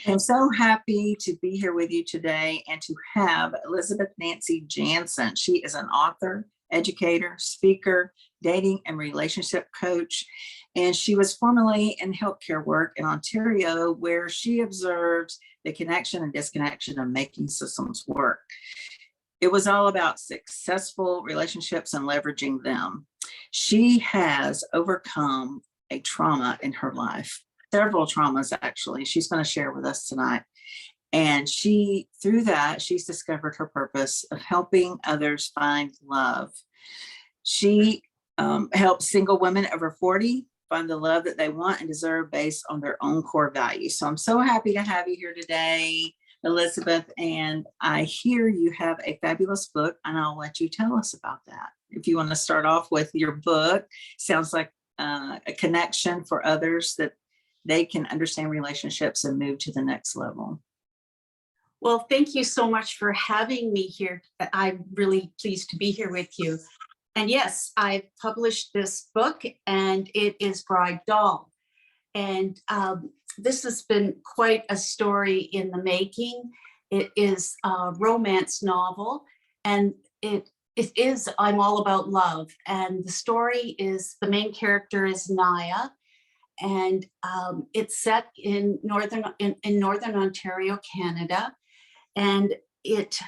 I'm so happy to be here with you today and to have Elizabeth Nancy Jansen. She is an author, educator, speaker, dating and relationship coach, and she was formerly in healthcare work in Ontario, where she observed the connection and disconnection of making systems work. It was all about successful relationships and leveraging them. She has overcome a trauma in her life, several traumas actually. She's going to share with us tonight. And through that, she's discovered her purpose of helping others find love. She helps single women over 40 find the love that they want and deserve based on their own core values. So I'm so happy to have you here today, Elizabeth, and I hear you have a fabulous book, and I'll let you tell us about that. If you want to start off with your book, sounds like a connection for others that they can understand relationships and move to the next level. Well, thank you so much for having me here. I'm really pleased to be here with you. And yes, I've published this book, and it is Bride Doll. And this has been quite a story in the making. It is a romance novel, and it is I'm all about love. And the story is, the main character is Naya, and it's set in northern Ontario, Canada. And it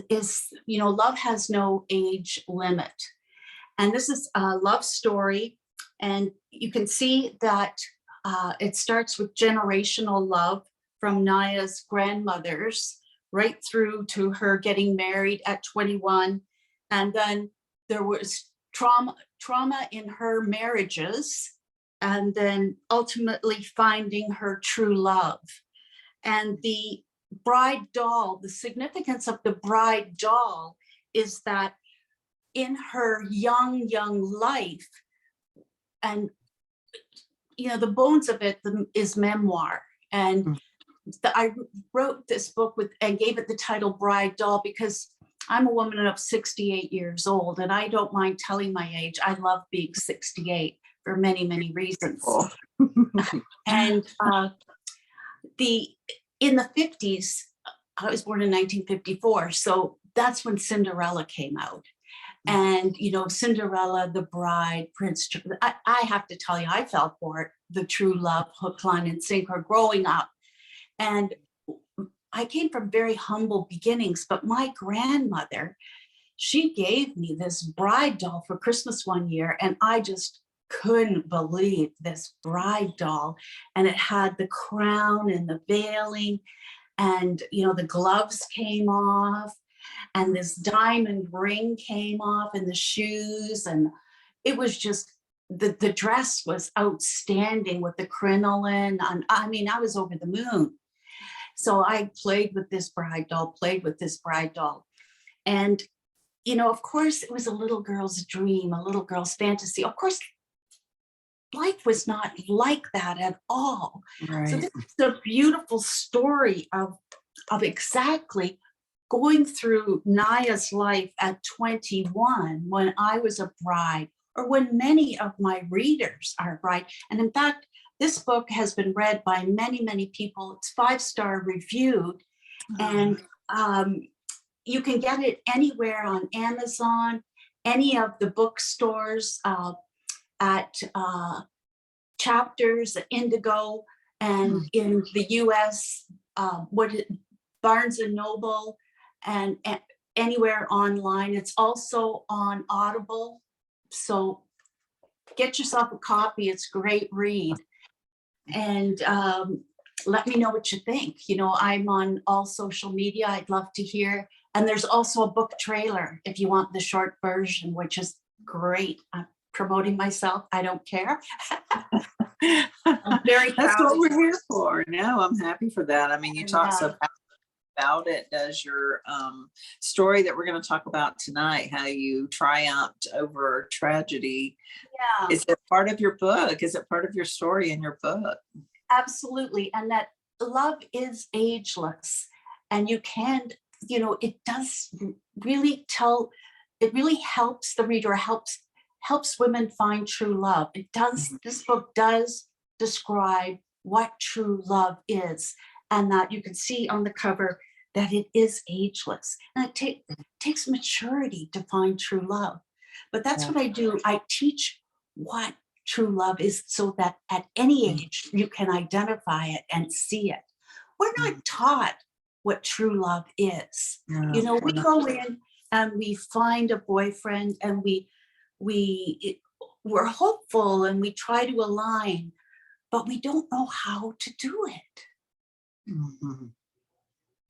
is, love has no age limit. And this is a love story, and you can see that it starts with generational love from Naya's grandmothers right through to her getting married at 21. And then there was trauma in her marriages, and then ultimately finding her true love. And the bride doll, the significance of the bride doll is that in her young life, and the bones of it is memoir. And I wrote this book and gave it the title Bride Doll because I'm a woman of 68 years old, and I don't mind telling my age. I love being 68 for many, many reasons. And in the 50s, I was born in 1954, so that's when Cinderella came out. And, Cinderella, the bride, Prince, I have to tell you, I fell for it, the true love, hook, line, and sinker growing up. And I came from very humble beginnings, but my grandmother, she gave me this bride doll for Christmas one year, and I just couldn't believe this bride doll. And it had the crown and the veiling, and, the gloves came off, and this diamond ring came off, and the shoes, and it was just, the dress was outstanding with the crinoline. I was over the moon. So I played with this bride doll. And, of course, it was a little girl's dream, a little girl's fantasy. Of course, life was not like that at all. Right. So this is a beautiful story of exactly going through Naya's life at 21, when I was a bride, or when many of my readers are bride. And in fact, this book has been read by many, many people. It's 5-star reviewed. And you can get it anywhere on Amazon, any of the bookstores, at Chapters, Indigo, and in the US, Barnes and Noble, and anywhere online. It's also on Audible. So get yourself a copy. It's a great read. And let me know what you think. I'm on all social media. I'd love to hear. And there's also a book trailer if you want the short version, which is great. I'm promoting myself. I don't care. I'm very proud. That's what we're here for. No, I'm happy for that. You talk so about it. Does your story that we're going to talk about tonight, how you triumphed over tragedy. Yeah. Is it part of your book? Is it part of your story in your book? Absolutely. And that love is ageless. And you can, it does really it really helps the reader, helps women find true love. It does. This book does describe what true love is. and that you can see on the cover that it is ageless. And it takes maturity to find true love. But that's what I do. I teach what true love is so that at any age you can identify it and see it. We're not taught what true love is. You know, we go in and we find a boyfriend and we're hopeful and we try to align, but we don't know how to do it. Mm-hmm.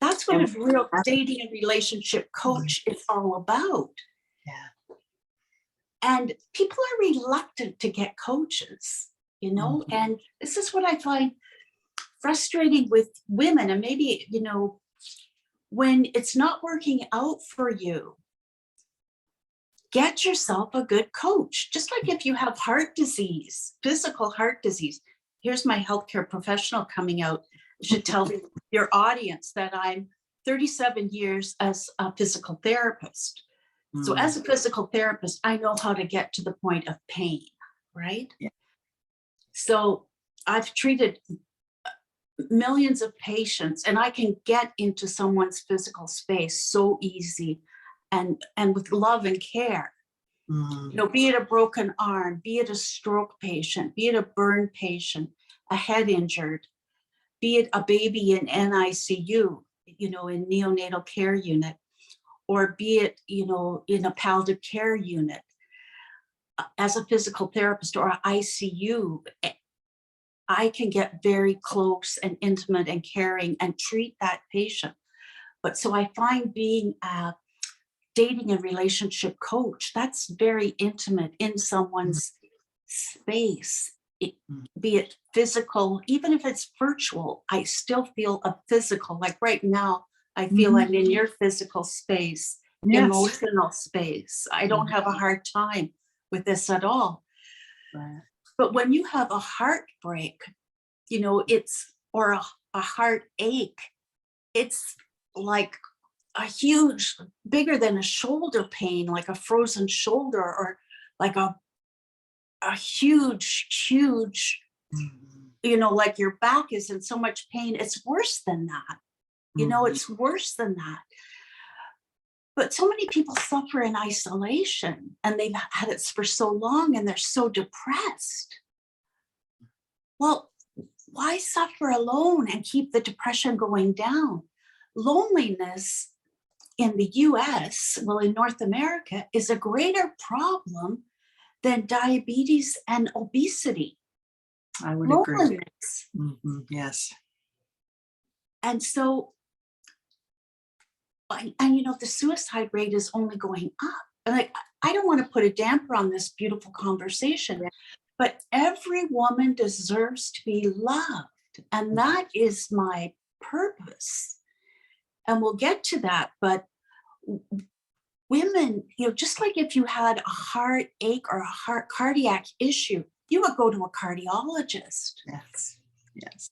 That's what a real dating and relationship coach is all about. Yeah. And people are reluctant to get coaches, you know, and this is what I find frustrating with women. And maybe, you know, when it's not working out for you, get yourself a good coach. Just like if you have heart disease, physical heart disease. Here's my healthcare professional coming out. I should tell your audience that I'm 37 years as a physical therapist. So as a physical therapist, I know how to get to the point of pain, right? Yeah. So I've treated millions of patients, and I can get into someone's physical space so easy and with love and care. You know, be it a broken arm, be it a stroke patient, be it a burn patient, a head injured, be it a baby in NICU, you know, in neonatal care unit, or be it, you know, in a palliative care unit. As a physical therapist or an ICU, I can get very close and intimate and caring and treat that patient. But so I find being a dating and relationship coach, that's very intimate in someone's space, be it physical, even if it's virtual, I still feel a physical, like right now, I feel I'm in your physical space, emotional space. I don't have a hard time with this at all. Right. But when you have a heartbreak, you know, or a heartache, it's like a huge, bigger than a shoulder pain, like a frozen shoulder, or like a huge, you know, like your back is in so much pain. It's worse than that. You know, it's worse than that. But so many people suffer in isolation, and they've had it for so long and they're so depressed. Well, why suffer alone and keep the depression going down? Loneliness in the US, well, in North America, is a greater problem than diabetes and obesity. I would agree. Loneliness. Yes. And so, and you know, the suicide rate is only going up. Like, I don't want to put a damper on this beautiful conversation, but every woman deserves to be loved. And that is my purpose. And we'll get to that. But women, you know, just like if you had a heartache or a cardiac issue, you would go to a cardiologist. Yes. Yes.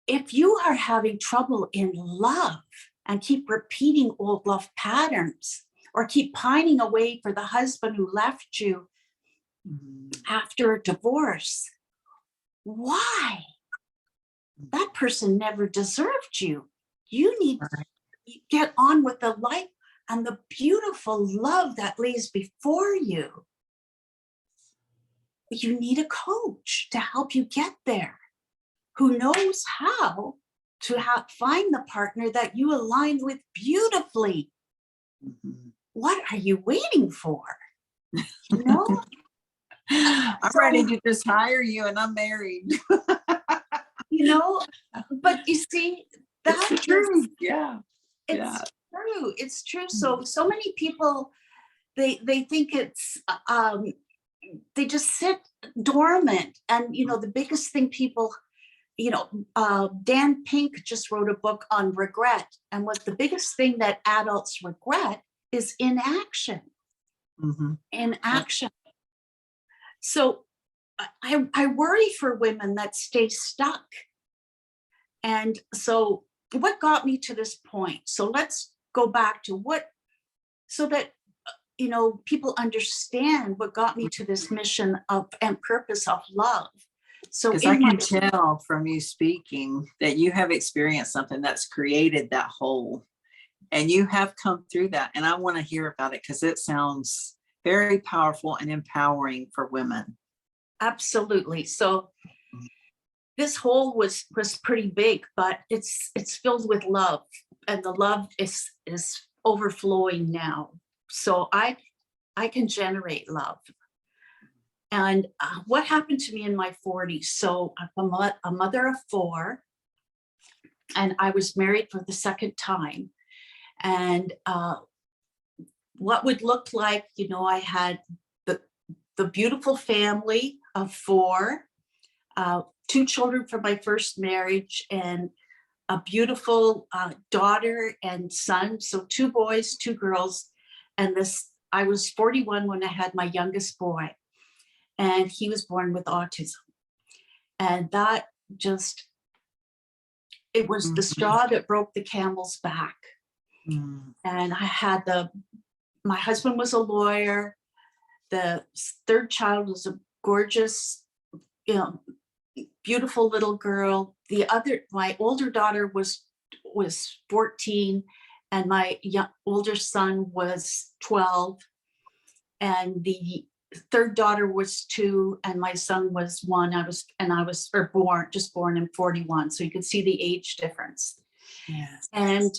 If you are having trouble in love and keep repeating old love patterns, or keep pining away for the husband who left you after a divorce, why? That person never deserved you. You need to get on with the life and the beautiful love that lays before you. You need a coach to help you get there, who knows how to find the partner that you align with beautifully. What are you waiting for? You know? I'm ready to just hire you, and I'm married. You know, but you see, that's true. Yeah. It's true. It's true. So many people, they think it's they just sit dormant. And you know, the biggest thing people, you know, Dan Pink just wrote a book on regret, and what the biggest thing that adults regret is inaction. Inaction. So I worry for women that stay stuck. And so what got me to this point? So let's go back to so that, you know, people understand what got me to this mission of and purpose of love. So Because I in my, can tell from you speaking that you have experienced something that's created that hole, and you have come through that. And I want to hear about it because it sounds very powerful and empowering for women. absolutely. So this hole was pretty big, but it's filled with love, and the love is overflowing now. So I can generate love. And what happened to me in my 40s? So I'm a mother of 4, and I was married for the second time. And what would look like, you know, I had the beautiful family of 4, 2 children from my first marriage, and a beautiful daughter and son. So 2 boys, 2 girls. And I was 41 when I had my youngest boy, and he was born with autism. And that just, it was the straw that broke the camel's back. And I had my husband was a lawyer. The 3rd child was a gorgeous, you know, beautiful little girl. My older daughter was 14, and my older son was 12, and the 3rd daughter was 2, and my son was 1. I was born in 41, so you could see the age difference. Yes. And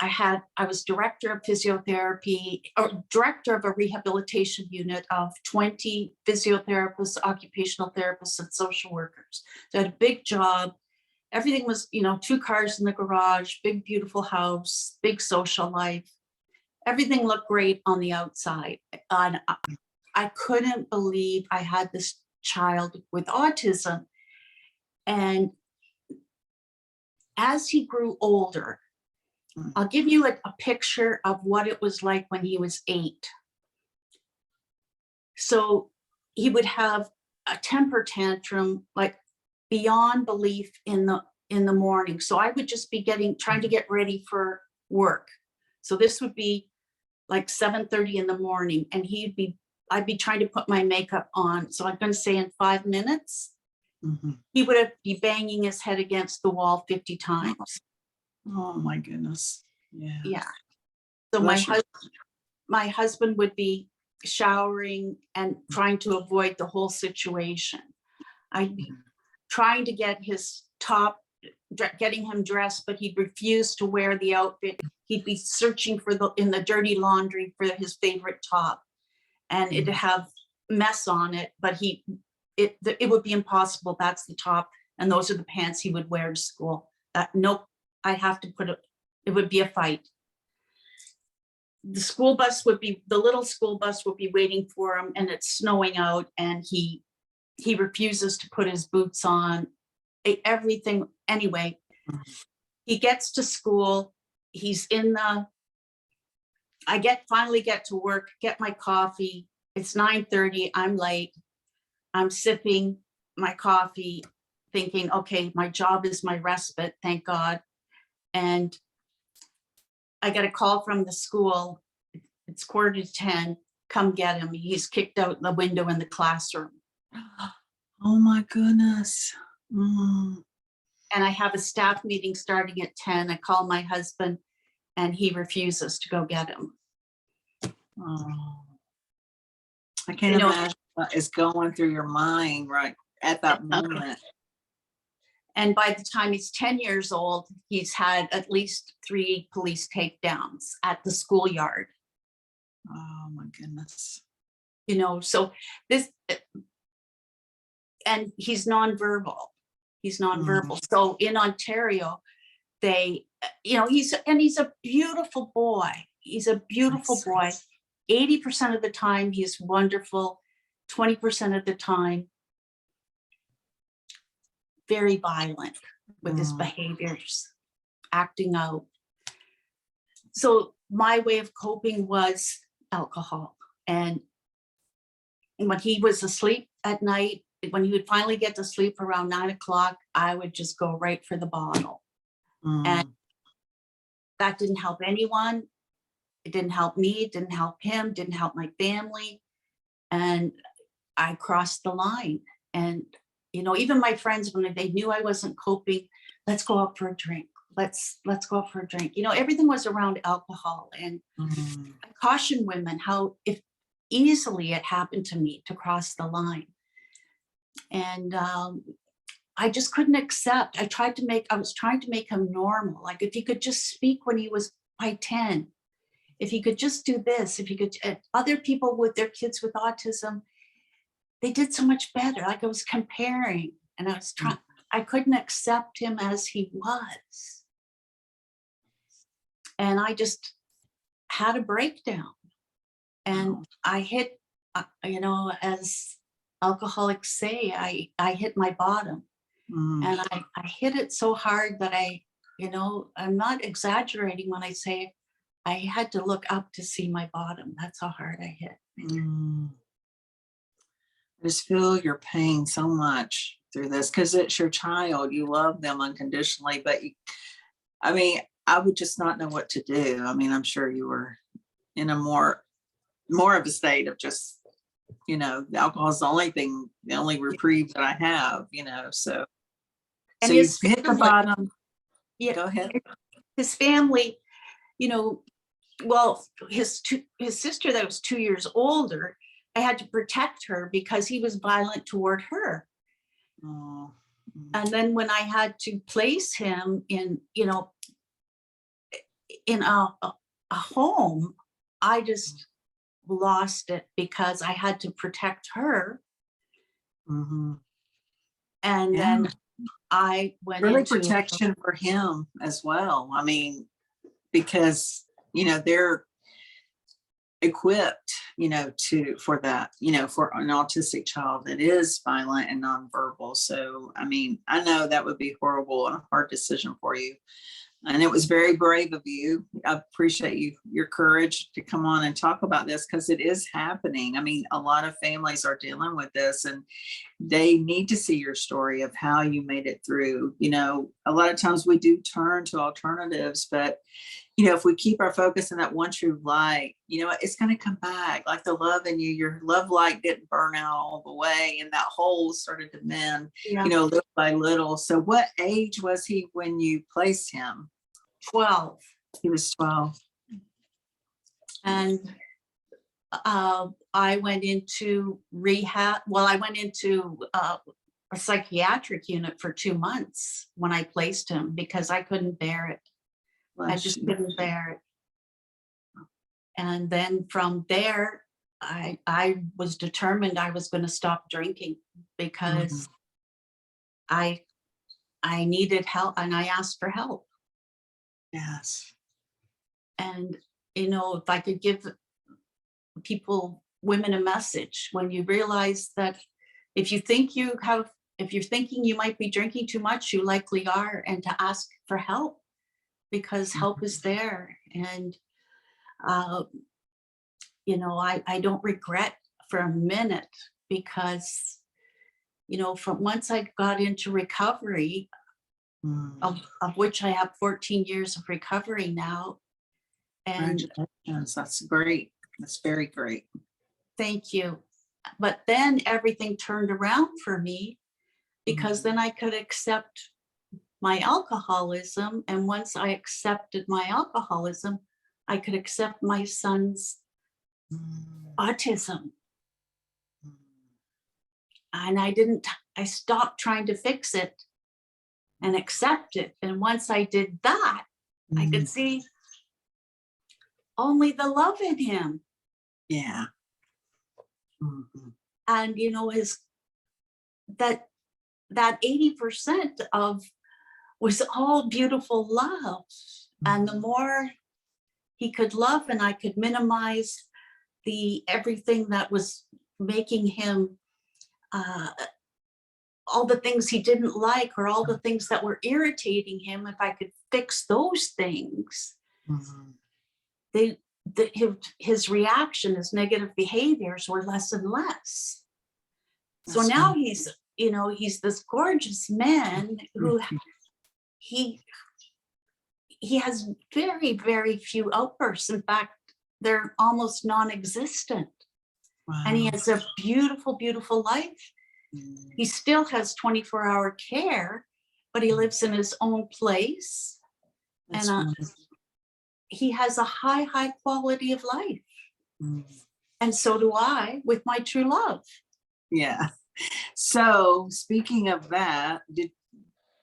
I was director of physiotherapy, or director of a rehabilitation unit of 20 physiotherapists, occupational therapists, and social workers. So I had a big job. Everything was, you know, 2 cars in the garage, big, beautiful house, big social life. Everything looked great on the outside. And I couldn't believe I had this child with autism. And as he grew older, I'll give you a picture of what it was like when he was 8. So he would have a temper tantrum, like beyond belief in the morning. So I would just be trying to get ready for work. So this would be like 7:30 in the morning, and I'd be trying to put my makeup on. So I'm going to say in 5 minutes, he would be banging his head against the wall 50 times. Oh my goodness. Yeah. Yeah. So my husband would be showering and trying to avoid the whole situation. I'd be trying to get his top, getting him dressed, but he'd refuse to wear the outfit. He'd be searching in the dirty laundry for his favorite top, and it'd have mess on it, but it would be impossible. That's the top, and those are the pants he would wear to school. Nope, I have to it would be a fight. The little school bus would be waiting for him, and it's snowing out, and he refuses to put his boots on. Everything. Anyway, he gets to school. He's finally get to work, get my coffee. It's 9:30. I'm late. I'm sipping my coffee, thinking, okay, my job is my respite, thank God. And I get a call from the school. It's 9:45. Come get him. He's kicked out the window in the classroom. Oh my goodness. Mm. And I have a staff meeting starting at 10. I call my husband, and he refuses to go get him. Oh. I can't imagine what is going through your mind right at that moment. And by the time he's 10 years old, he's had at least 3 police takedowns at the schoolyard. Oh my goodness. You know, so and he's nonverbal. So in Ontario, he's a beautiful boy. He's a beautiful boy. 80% of the time, he's wonderful. 20% of the time, very violent with his behaviors, acting out. So my way of coping was alcohol. And when he was asleep at night, when he would finally get to sleep around 9 o'clock, I would just go right for the bottle. And that didn't help anyone. It didn't help me, it didn't help him, didn't help my family. And I crossed the line. And, even my friends, when they knew I wasn't coping, let's go out for a drink. Let's go out for a drink. Everything was around alcohol. And I caution women how if easily it happened to me to cross the line. And I just couldn't accept. I was trying to make him normal. Like if he could just speak when he was by 10, if he could just do this, if he could, other people with their kids with autism, they did so much better. Like I was comparing, and I couldn't accept him as he was. And I just had a breakdown. And I hit, as alcoholics say, I hit my bottom. And I hit it so hard that I'm not exaggerating when I say I had to look up to see my bottom. That's how hard I hit. I just feel your pain so much through this because it's your child. You love them unconditionally, but I would just not know what to do. I'm sure you were in a more of a state of just, the alcohol is the only reprieve that I have, so. And so you hit the bottom. Yeah. Go ahead. His family, well, his sister that was 2 years older, I had to protect her because he was violent toward her. Oh. And then when I had to place him in a home, I just lost it because I had to protect her. And then I went really into protection for him as well. Because they're equipped, for that, for an autistic child that is violent and nonverbal. So I know that would be horrible and a hard decision for you. And it was very brave of you. I appreciate your courage to come on and talk about this because it is happening. A lot of families are dealing with this and they need to see your story of how you made it through. A lot of times we do turn to alternatives, but if we keep our focus on that one true light, it's going to come back. Like the love in you, your love light didn't burn out all the way and that hole started to mend, little by little. So what age was he when you placed him? 12. He was 12. And I went into rehab. Well, I went into a psychiatric unit for 2 months when I placed him because I couldn't bear it. I just couldn't bear it. And then from there, I was determined I was going to stop drinking because I needed help and I asked for help. Yes. And, if I could give women a message, when you realize that if you're thinking you might be drinking too much, you likely are, and to ask for help because help is there. And, I don't regret for a minute because, from once I got into recovery, of which I have 14 years of recovery now. And congratulations, that's great. That's very great. Thank you. But then everything turned around for me because then I could accept my alcoholism. And once I accepted my alcoholism, I could accept my son's autism. And I stopped trying to fix it and accept it. And once I did that, I could see only the love in him. Yeah. And that 80% of was all beautiful love. And the more he could love and I could minimize everything that was making him all the things he didn't like or all the things that were irritating him, if I could fix those things, his reaction, his negative behaviors were less and less. So now he's this gorgeous man who he has very, very few outbursts. In fact, they're almost non-existent. Wow. And he has a beautiful, beautiful life. He still has 24-hour care, but he lives in his own place. That's And wonderful. he has a high quality of life. Mm. And so do I with my true love. Yeah. So speaking of that,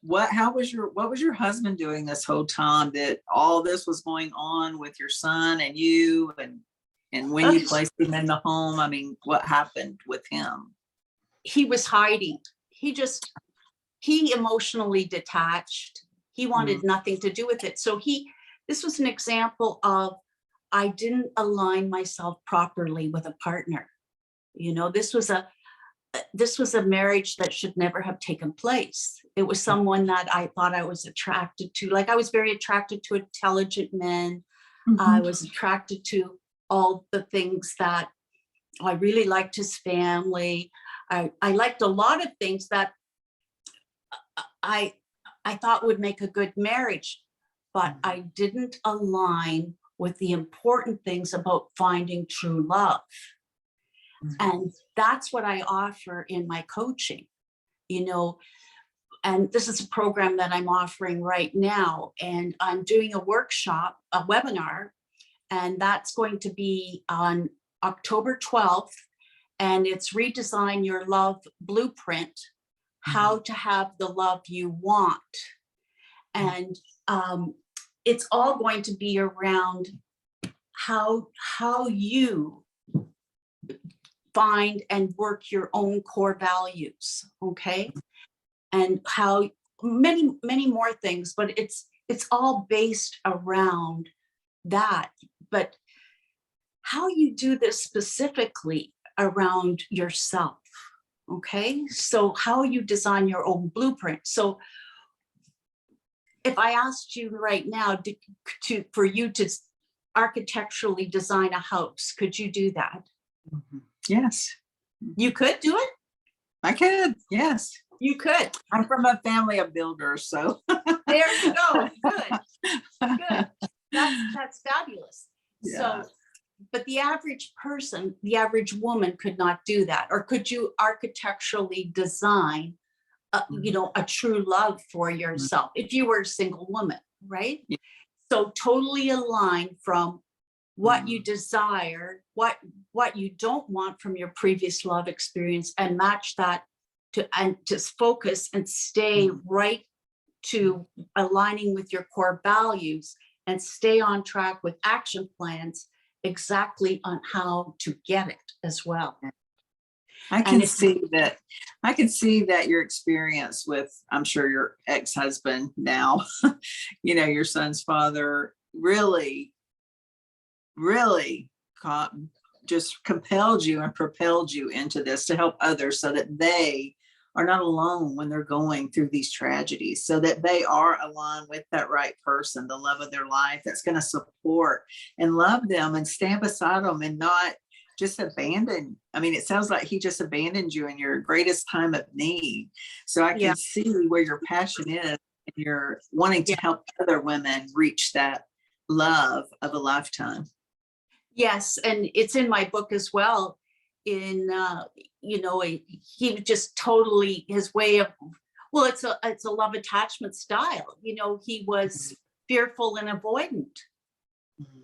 what was your husband doing this whole time that all this was going on with your son and you, and when you placed him in the home? I mean, what happened with him? He was hiding. He emotionally detached. He wanted nothing to do with it. So this was an example of, I didn't align myself properly with a partner. This was a marriage that should never have taken place. It was someone that I thought I was attracted to. Like, I was very attracted to intelligent men. I was attracted to all the things that I really liked. His family. I liked a lot of things that I thought would make a good marriage, but I didn't align with the important things about finding true love. And that's what I offer in my coaching, and this is a program that I'm offering right now. And I'm doing a workshop, a webinar, and that's going to be on October 12th. And it's Redesign Your Love Blueprint, how to have the love you want. And it's all going to be around how you find and work your own core values, okay? And how many more things, but it's all based around that. But how you do this specifically around yourself, okay? So how you design your own blueprint. So if I asked you right now for you to architecturally design a house, could you do that? Yes. You could do it? I could, yes. You could. I'm from a family of builders, so. There you go. Good. That's fabulous. Yeah. So, but the average person, the average woman could not do that. Or could you architecturally design, a true love for yourself if you were a single woman, right? Yeah. So totally aligned from what you desire, what you don't want from your previous love experience, and match that and just focus and stay right to aligning with your core values, and stay on track with action plans exactly on how to get it as well. I can see that your experience with, I'm sure, your ex-husband now, your son's father, really just compelled you and propelled you into this to help others, so that they are not alone when they're going through these tragedies, so that they are aligned with that right person, the love of their life, that's going to support and love them and stand beside them, and not just abandon. I mean, it sounds like he just abandoned you in your greatest time of need. So I can see where your passion is, and you're wanting to help other women reach that love of a lifetime. Yes, and it's in my book as well. He just totally, his way of, well, it's a love attachment style. He was fearful and avoidant.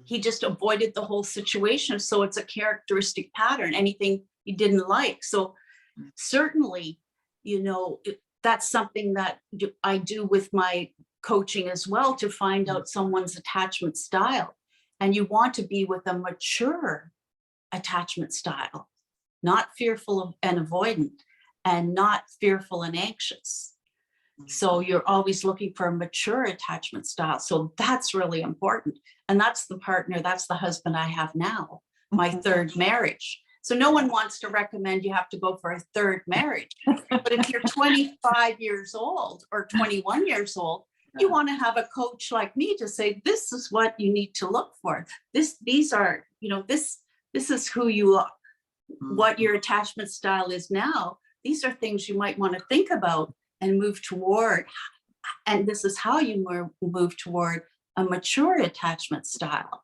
He just avoided the whole situation. So it's a characteristic pattern, anything he didn't like. So certainly, that's something that I do with my coaching as well, to find out someone's attachment style. And you want to be with a mature attachment style, not fearful and avoidant, and not fearful and anxious. So you're always looking for a mature attachment style. So that's really important. And that's the partner, that's the husband I have now, my third marriage. So no one wants to recommend you have to go for a third marriage. But if you're 25 years old or 21 years old, you want to have a coach like me to say, this is what you need to look for. This is who you are, what your attachment style is now. These are things you might want to think about and move toward. And this is how you move toward a mature attachment style.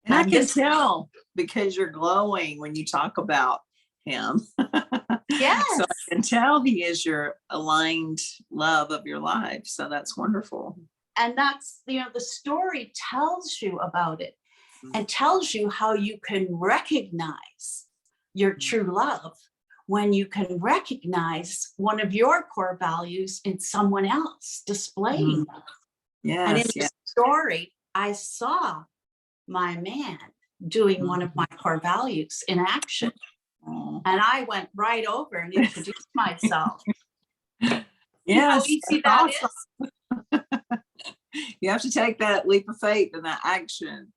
And I can tell, because you're glowing when you talk about him. Yes. So I can tell he is your aligned love of your life. So that's wonderful. And that's, the story tells you about it and tells you how you can recognize your true love when you can recognize one of your core values in someone else displaying them. Yes, and in the story, I saw my man doing one of my core values in action. And I went right over and introduced myself. Yes, You know how easy that is? You have to take that leap of faith and that action.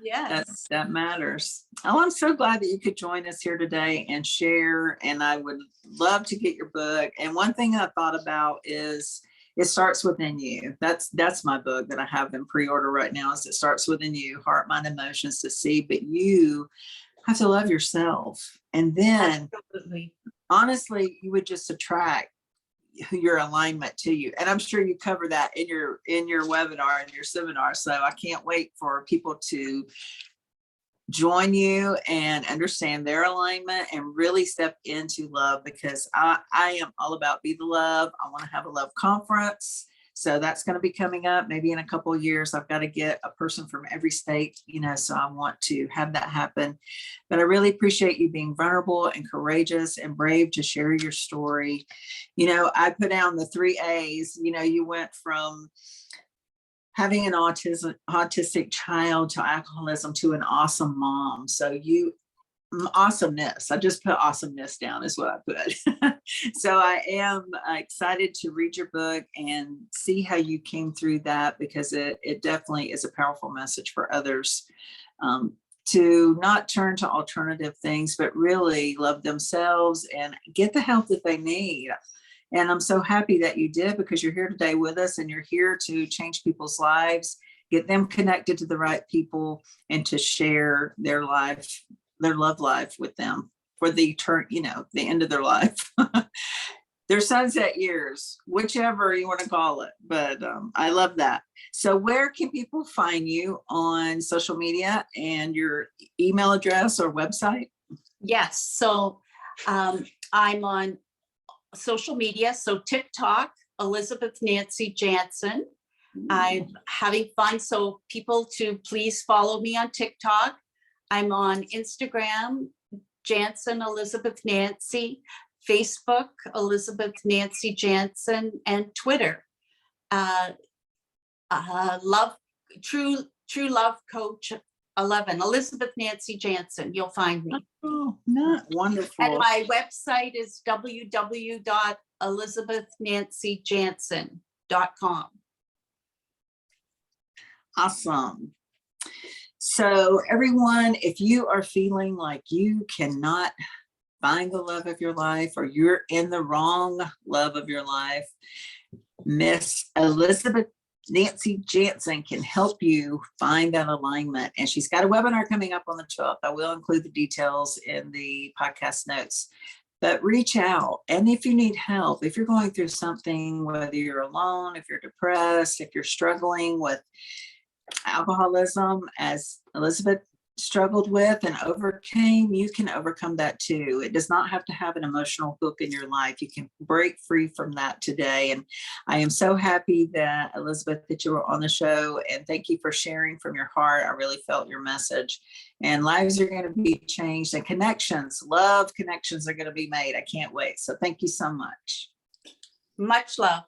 Yes. That matters. Oh, I'm so glad that you could join us here today and share. And I would love to get your book. And one thing I thought about is It Starts Within You. That's my book that I have in pre-order right now. Is It Starts Within You, Heart, Mind, Emotions to See. But you have to love yourself. And then Absolutely. honestly, you would just attract your alignment to you. And I'm sure you cover that in your webinar and your seminar. So I can't wait for people to join you and understand their alignment and really step into love, because I am all about Be the Love. I want to have a love conference. So that's going to be coming up maybe in a couple of years. I've got to get a person from every state, so I want to have that happen. But I really appreciate you being vulnerable and courageous and brave to share your story. I put down the 3 A's. You went from having an autistic child to alcoholism to an awesome mom. So awesomeness. I just put awesomeness down is what I put. So I am excited to read your book and see how you came through that, because it definitely is a powerful message for others, to not turn to alternative things, but really love themselves and get the help that they need. And I'm so happy that you did, because you're here today with us and you're here to change people's lives, get them connected to the right people, and to share their love life with them for the the end of their life, their sunset years, whichever you want to call it. But I love that. So where can people find you on social media, and your email address or website? Yes. So I'm on social media. So TikTok, Elizabeth Nancy Jansen. I'm having fun. So people to please follow me on TikTok. I'm on Instagram, Jansen Elizabeth Nancy, Facebook, Elizabeth Nancy Jansen, and Twitter. True Love Coach 11, Elizabeth Nancy Jansen. You'll find me. Oh, not wonderful. And my website is www.elizabethnancyjansen.com. Awesome. So everyone, if you are feeling like you cannot find the love of your life, or you're in the wrong love of your life, Miss Elizabeth Nancy Jansen can help you find that alignment. And she's got a webinar coming up on the 12th. I will include the details in the podcast notes. But reach out. And if you need help, if you're going through something, whether you're alone, if you're depressed, if you're struggling with alcoholism, as Elizabeth struggled with and overcame, you can overcome that too. It does not have to have an emotional hook in your life. You can break free from that today. And I am so happy that, Elizabeth, that you were on the show, and thank you for sharing from your heart. I really felt your message, and lives are going to be changed, and love connections are going to be made. I can't wait. So thank you so much. Much love.